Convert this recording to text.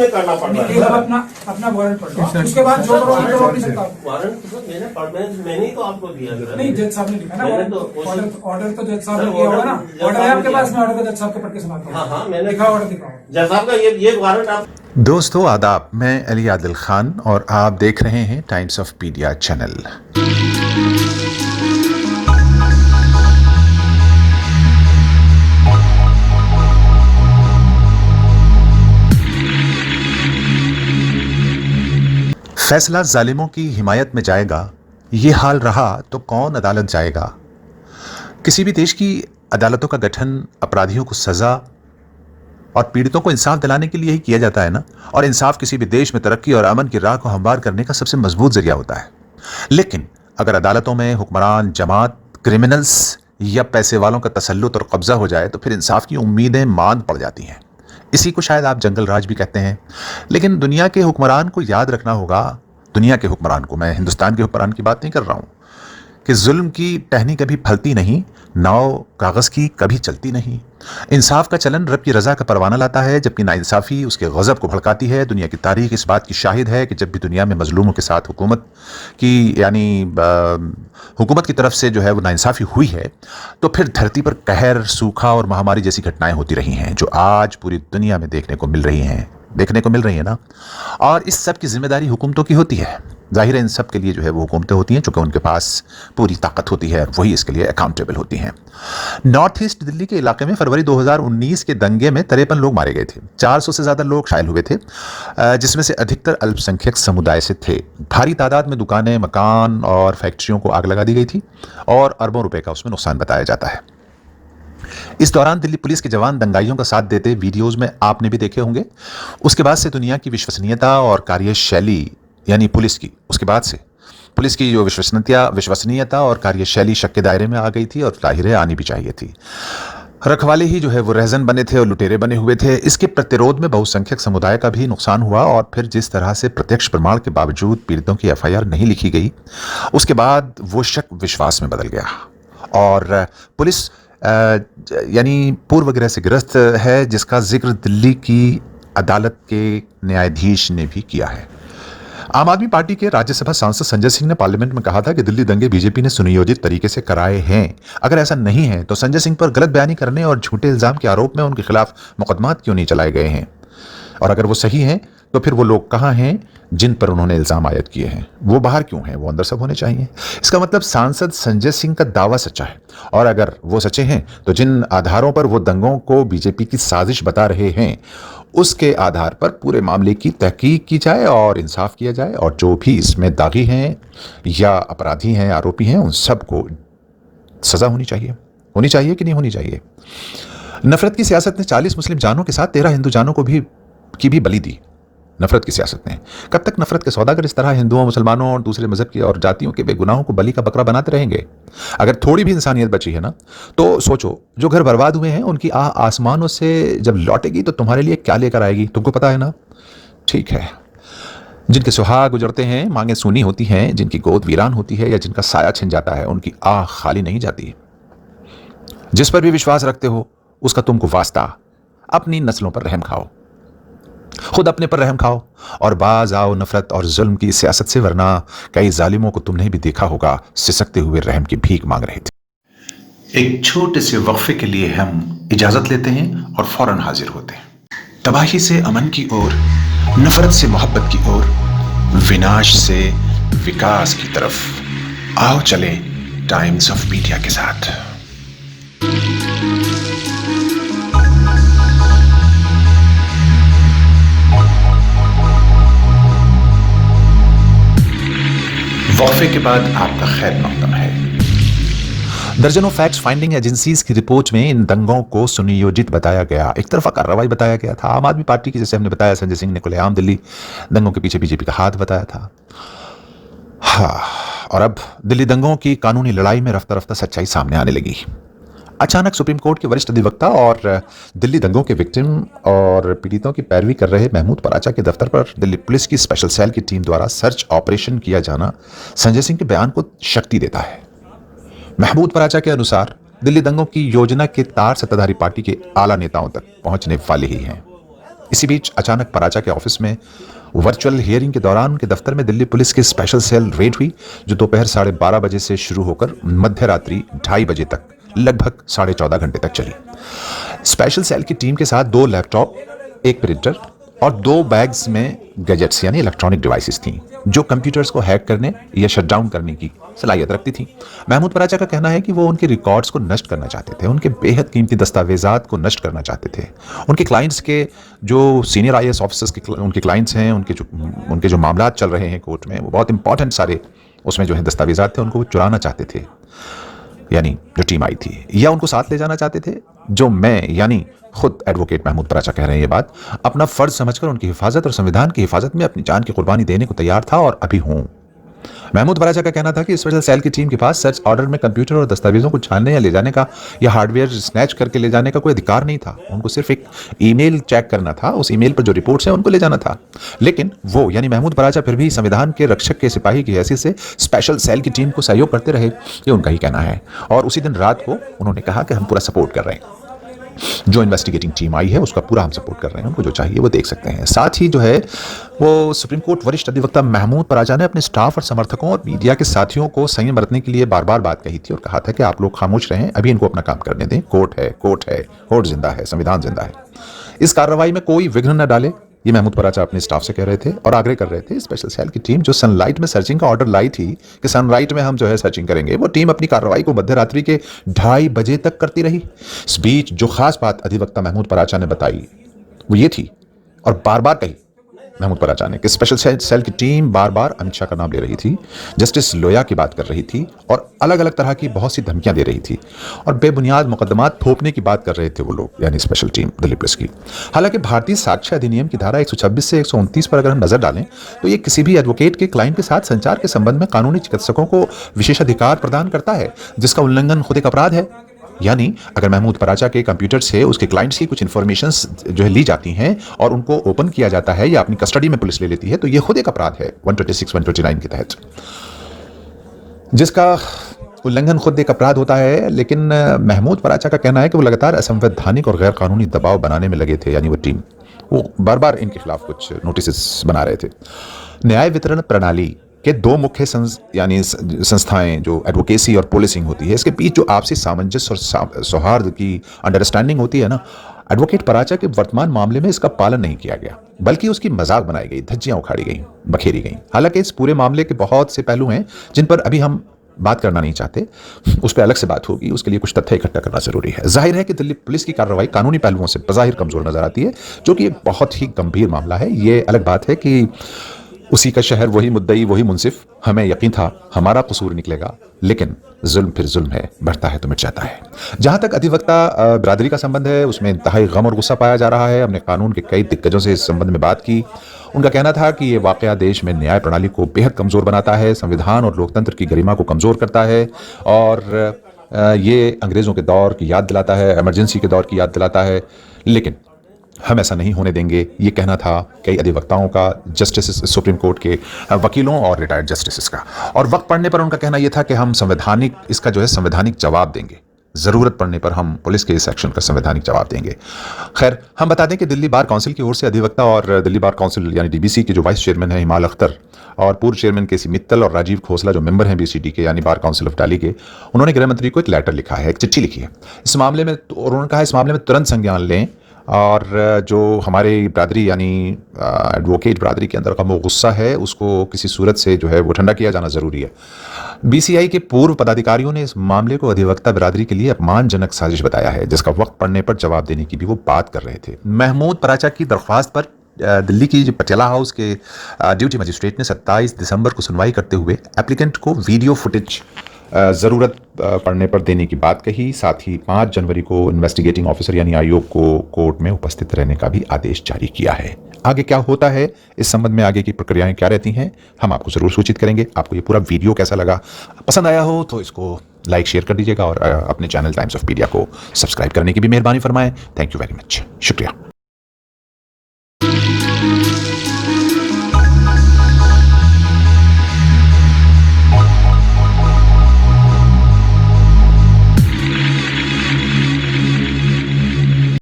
में करना पड़ रहा है। अपना अपना वारंट पढ़ लो, उसके बाद जो करोगे तो रोक नहीं सकता। वारंट तो मैंने ही तो आपको दिया सर। नहीं, जज साहब ने लिखा ना मैंने तो ऑर्डर तो जज साहब ने दिया होगा ना। ऑर्डर है आपके पास? मैं ऑर्डर को जज साहब को पढ़ के सुनाता हूँ। हाँ, मैंने दिखाओ ऑर्डर, दिखाओ जज साहब का ये वारंट आप। दोस्तों आदाब, मैं अली आदिल खान और आप देख रहे हैं टाइम्स ऑफ पीडिया चैनल। फैसला जालिमों की हिमायत में जाएगा, ये हाल रहा तो कौन अदालत जाएगा। किसी भी देश की अदालतों का गठन अपराधियों को सजा और पीड़ितों को इंसाफ दिलाने के लिए ही किया जाता है ना। और इंसाफ किसी भी देश में तरक्की और अमन की राह को हमवार करने का सबसे मजबूत जरिया होता है। लेकिन अगर अदालतों में हुक्मरान, जमात, क्रिमिनल्स या पैसे वालों का तसल्लुत और कब्जा हो जाए तो फिर इंसाफ की उम्मीदें मांद पड़ जाती हैं। इसी को शायद आप जंगल राज भी कहते हैं। लेकिन दुनिया के हुक्मरान को याद रखना होगा, दुनिया के हुक्मरान को, मैं हिंदुस्तान के हुक्मरान की बात नहीं कर रहा हूँ, कि जुल्म की टहनी कभी फलती नहीं, नाव कागज़ की कभी चलती नहीं। इंसाफ का चलन रब की रज़ा का परवाना लाता है, जबकि नाइंसाफ़ी उसके गज़ब को भड़काती है। दुनिया की तारीख इस बात की शाहिद है कि जब भी दुनिया में मजलूमों के साथ हुकूमत की तरफ से जो है वो नाइंसाफ़ी हुई है, तो फिर धरती पर कहर, सूखा और महामारी जैसी घटनाएं होती रही हैं, जो आज पूरी दुनिया में देखने को मिल रही है ना। और इस सब की जिम्मेदारी हुकूमतों की होती है। जाहिर है इन सब के लिए जो है वो हुकूमतें होती हैं, चूँकि उनके पास पूरी ताकत होती है और वही इसके लिए अकाउंटेबल होती हैं। नॉर्थ ईस्ट दिल्ली के इलाके में फरवरी 2019 के दंगे में 53 लोग मारे गए थे। 400 से ज़्यादा लोग घायल हुए थे, जिसमें से अधिकतर अल्पसंख्यक समुदाय से थे। भारी तादाद में दुकानें, मकान और फैक्ट्रियों को आग लगा दी गई थी और अरबों रुपए का उसमें नुकसान बताया जाता है। इस दौरान दिल्ली पुलिस के जवान दंगाइयों का साथ देते वीडियोज़ में आपने भी देखे होंगे। उसके बाद से दुनिया की विश्वसनीयता और कार्यशैली, यानी पुलिस की जो विश्वसनीयता और कार्यशैली शक के दायरे में आ गई थी, और जाहिर है आनी भी चाहिए थी। रखवाले ही जो है वो रहजन बने थे और लुटेरे बने हुए थे। इसके प्रतिरोध में बहुसंख्यक समुदाय का भी नुकसान हुआ, और फिर जिस तरह से प्रत्यक्ष प्रमाण के बावजूद पीड़ितों की FIR नहीं लिखी गई, उसके बाद वो शक विश्वास में बदल गया और पुलिस यानी पूर्वग्रह से ग्रस्त है, जिसका जिक्र दिल्ली की अदालत के न्यायाधीश ने भी किया है। आम आदमी पार्टी के राज्यसभा सांसद संजय सिंह ने पार्लियामेंट में कहा था कि दिल्ली दंगे बीजेपी ने सुनियोजित तरीके से कराए हैं। अगर ऐसा नहीं है तो संजय सिंह पर गलत बयानी करने और झूठे इल्जाम के आरोप में उनके खिलाफ मुकदमात क्यों नहीं चलाए गए हैं, और अगर वो सही हैं तो फिर वो लोग कहाँ हैं जिन पर उन्होंने इल्ज़ाम आयद किए हैं, वो बाहर क्यों हैं, वो अंदर सब होने चाहिए। इसका मतलब सांसद संजय सिंह का दावा सच्चा है, और अगर वो सच्चे हैं तो जिन आधारों पर वो दंगों को बीजेपी की साजिश बता रहे हैं, उसके आधार पर पूरे मामले की तहकीक की जाए और इंसाफ किया जाए, और जो भी इसमें दागी हैं या अपराधी हैं, आरोपी हैं, उन सबको सज़ा होनी चाहिए कि नहीं होनी चाहिए। नफरत की सियासत ने 40 मुस्लिम जानों के साथ 13 हिंदू जानों को भी बलि दी। नफरत की सियासत ने कब तक नफरत के सौदागर इस तरह हिंदुओं, मुसलमानों और दूसरे मजहब की और जातियों के बेगुनाहों को बलि का बकरा बनाते रहेंगे। अगर थोड़ी भी इंसानियत बची है ना, तो सोचो जो घर बर्बाद हुए हैं उनकी आह आसमानों से जब लौटेगी तो तुम्हारे लिए क्या लेकर आएगी, तुमको पता है ना। ठीक है, जिनके सुहाग गुजरते हैं, मांगें सूनी होती हैं, जिनकी गोद वीरान होती है या जिनका साया छिन जाता है, उनकी आह खाली नहीं जाती। जिस पर भी विश्वास रखते हो उसका तुमको वास्ता, अपनी नस्लों पर रहम खाओ, खुद अपने पर रहम खाओ और बाज आओ नफरत और जुल्म की सियासत से, वरना कई जालिमों को तुमने भी देखा होगा सिसकते हुए रहम की भीख मांग रहे थे। एक छोटे से वक्फे के लिए हम इजाजत लेते हैं और फौरन हाजिर होते हैं। तबाही से अमन की ओर, नफरत से मोहब्बत की ओर, विनाश से विकास की तरफ आओ चले टाइम्स ऑफ पीडिया के साथ। वक्फे के बाद आपका खैर मकदम है। दर्जनों फैक्ट फाइंडिंग एजेंसीज की रिपोर्ट में इन दंगों को सुनियोजित बताया गया, एक तरफा कार्रवाई बताया गया था। आम आदमी पार्टी की, जैसे हमने बताया, संजय सिंह ने खुलेआम दिल्ली दंगों के पीछे बीजेपी का हाथ बताया था। हाँ, और अब दिल्ली दंगों की कानूनी लड़ाई में रफ्ता रफ्ता सच्चाई सामने आने लगी। अचानक सुप्रीम कोर्ट के वरिष्ठ अधिवक्ता और दिल्ली दंगों के विक्टिम और पीड़ितों की पैरवी कर रहे महमूद पराचा के दफ्तर पर दिल्ली पुलिस की स्पेशल सेल की टीम द्वारा सर्च ऑपरेशन किया जाना संजय सिंह के बयान को शक्ति देता है। महमूद पराचा के अनुसार दिल्ली दंगों की योजना के तार सत्ताधारी पार्टी के आला नेताओं तक पहुंचने वाले ही हैं। इसी बीच अचानक पराचा के ऑफिस में वर्चुअल हियरिंग के दौरान उनके दफ्तर में दिल्ली पुलिस की स्पेशल सेल रेड हुई, जो दोपहर 12:30 बजे से शुरू होकर मध्य रात्रि 2:30 बजे तक लगभग 14.5 घंटे तक चली। स्पेशल सेल की टीम के साथ 2 लैपटॉप, 1 प्रिंटर और 2 बैग्स में गैजेट्स यानी इलेक्ट्रॉनिक डिवाइसेस थीं, जो कंप्यूटर्स को हैक करने या शटडाउन करने की सलाहियत रखती थी। महमूद पराचा का कहना है कि वो उनके रिकॉर्ड्स को नष्ट करना चाहते थे, उनके बेहद कीमती दस्तावेजात को नष्ट करना चाहते थे। उनके क्लाइंट्स के जो सीनियर IAS ऑफिसर्स के उनके क्लाइंट्स हैं, उनके जो मामलात चल रहे हैं कोर्ट में, वो बहुत इंपॉर्टेंट सारे उसमें जो है दस्तावेजात थे, उनको वो चुराना चाहते थे, यानी जो टीम आई थी, या उनको साथ ले जाना चाहते थे, जो मैं यानी खुद एडवोकेट महमूद पराचा कह रहे हैं ये बात, अपना फर्ज समझकर उनकी हिफाजत और संविधान की हिफाजत में अपनी जान की कुर्बानी देने को तैयार था और अभी हूं। महमूद पराचा का कहना था कि स्पेशल सेल की टीम के पास सर्च ऑर्डर में कंप्यूटर और दस्तावेजों को छानने या ले जाने का या हार्डवेयर स्नैच करके ले जाने का कोई अधिकार नहीं था। उनको सिर्फ एक ईमेल चेक करना था, उस ईमेल पर जो रिपोर्ट्स हैं उनको ले जाना था। लेकिन वो यानी महमूद पराचा फिर भी संविधान के रक्षक के सिपाही की हैसियत से स्पेशल सेल की टीम को सहयोग करते रहे, ये उनका ही कहना है। और उसी दिन रात को उन्होंने कहा कि हम पूरा सपोर्ट कर रहे हैं, जो इन्वेस्टिगेटिंग टीम आई है उसका पूरा हम सपोर्ट कर रहे हैं, उनको जो चाहिए वो देख सकते हैं। साथ ही जो है वो सुप्रीम कोर्ट वरिष्ठ अधिवक्ता महमूद पराचा ने अपने स्टाफ और समर्थकों और मीडिया के साथियों को संयम बरतने के लिए बार बार बात कही थी और कहा था कि आप लोग खामोश रहें, अभी इनको अपना काम करने दें। कोर्ट है, कोर्ट जिंदा है, संविधान जिंदा है, इस कार्रवाई में कोई विघ्न न डाले, ये महमूद पराचा अपने स्टाफ से कह रहे थे और आग्रह कर रहे थे। स्पेशल सेल की टीम जो सनलाइट में सर्चिंग का ऑर्डर लाई थी कि सनलाइट में हम जो है सर्चिंग करेंगे, वो टीम अपनी कार्रवाई को मध्य रात्रि के 2:30 बजे तक करती रही। इस बीच जो खास बात अधिवक्ता महमूद पराचा ने बताई वो ये थी और बार बार कही महमूद पराचा ने कि स्पेशल सेल की टीम बार बार अमित शाह का नाम ले रही थी, जस्टिस लोया की बात कर रही थी और अलग अलग तरह की बहुत सी धमकियां दे रही थी और बेबुनियाद मुकदमात थोपने की बात कर रहे थे वो लोग, यानी स्पेशल टीम दिल्ली पुलिस की। हालांकि भारतीय साक्ष्य अधिनियम की धारा 126 से 129 पर अगर हम नजर डालें तो ये किसी भी एडवोकेट के क्लाइंट के साथ संचार के संबंध में कानूनी चिकित्सकों को विशेषाधिकार प्रदान करता है, जिसका उल्लंघन खुद एक अपराध है। यानी अगर महमूद पराचा के कंप्यूटर से उसके क्लाइंट्स की कुछ इंफॉर्मेशंस जो है ली जाती हैं और उनको ओपन किया जाता है या अपनी कस्टडी में पुलिस ले लेती है, तो ये खुद एक अपराध है 126, 129 के तहत, जिसका उल्लंघन खुद एक अपराध होता है। लेकिन महमूद पराचा का कहना है कि वो लगातार असंवैधानिक और गैर कानूनी दबाव बनाने में लगे थे, यानी वो टीम वो बार बार इनके खिलाफ कुछ नोटिस बना रहे थे। न्याय वितरण प्रणाली के 2 मुख्य यानी संस्थाएं जो एडवोकेसी और पुलिसिंग होती है, इसके बीच जो आपसी सामंजस्य और सौहार्द की अंडरस्टैंडिंग होती है ना, एडवोकेट पराचा के वर्तमान मामले में इसका पालन नहीं किया गया, बल्कि उसकी मजाक बनाई गई, धज्जियां उखाड़ी गई, बखेरी गई। हालांकि इस पूरे मामले के बहुत से पहलू हैं जिन पर अभी हम बात करना नहीं चाहते, उस पर अलग से बात होगी, उसके लिए कुछ तथ्य इकट्ठा करना जरूरी है। जाहिर है कि दिल्ली पुलिस की कार्रवाई कानूनी पहलुओं से बज़ाहिर कमजोर नजर आती है, जो कि एक बहुत ही गंभीर मामला है। ये अलग बात है कि उसी का शहर, वही मुद्दई, वही मुंसिफ, हमें यकीन था हमारा कसूर निकलेगा, लेकिन जुल्म फिर जुल्म है, बढ़ता है तो मिट जाता है। जहां तक अधिवक्ता बिरादरी का संबंध है, उसमें इंतहाई गम और गुस्सा पाया जा रहा है। हमने कानून के कई दिग्गजों से इस संबंध में बात की। उनका कहना था कि ये वाकया देश में न्याय प्रणाली को बेहद कमजोर बनाता है, संविधान और लोकतंत्र की गरिमा को कमजोर करता है और ये अंग्रेजों के दौर की याद दिलाता है, इमरजेंसी के दौर की याद दिलाता है। लेकिन हम ऐसा नहीं होने देंगे, ये कहना था कई अधिवक्ताओं का, जस्टिस सुप्रीम कोर्ट के वकीलों और रिटायर्ड जस्टिस का। और वक्त पड़ने पर उनका कहना यह था कि हम इसका जो है संवैधानिक जवाब देंगे, जरूरत पड़ने पर हम पुलिस के इस एक्शन का संवैधानिक जवाब देंगे। खैर, हम बता दें कि दिल्ली बार काउंसिल की ओर से अधिवक्ता और दिल्ली बार काउंसिल यानी DBC के जो वाइस चेयरमैन है हिमाल अख्तर और पूर्व चेयरमैन KC मित्तल और राजीव खोसला जो मेंबर हैं BCD के यानी बार काउंसिल ऑफ दिल्ली के, उन्होंने गृह मंत्री को एक लेटर लिखा है, एक चिट्ठी लिखी है इस मामले में। और उन्होंने कहा इस मामले में तुरंत संज्ञान लें और जो हमारे बिरादरी यानी एडवोकेट बिरादरी के अंदर का वो गुस्सा है उसको किसी सूरत से जो है वो ठंडा किया जाना ज़रूरी है। BCI के पूर्व पदाधिकारियों ने इस मामले को अधिवक्ता बिरादरी के लिए अपमानजनक साजिश बताया है, जिसका वक्त पड़ने पर जवाब देने की भी वो बात कर रहे थे। महमूद पराचा की दरख्वास्त पर दिल्ली की पटियाला हाउस के ड्यूटी मजिस्ट्रेट ने 27 दिसंबर को सुनवाई करते हुए एप्लीकेंट को वीडियो फुटेज ज़रूरत पड़ने पर देने की बात कही। साथ ही 5 जनवरी को इन्वेस्टिगेटिंग ऑफिसर यानी आयोग को कोर्ट में उपस्थित रहने का भी आदेश जारी किया है। आगे क्या होता है इस संबंध में, आगे की प्रक्रियाएं क्या रहती हैं, हम आपको ज़रूर सूचित करेंगे। आपको ये पूरा वीडियो कैसा लगा, पसंद आया हो तो इसको लाइक शेयर कर दीजिएगा और अपने चैनल टाइम्स ऑफ मीडिया को सब्सक्राइब करने की भी मेहरबानी फरमाएं। थैंक यू वेरी मच, शुक्रिया।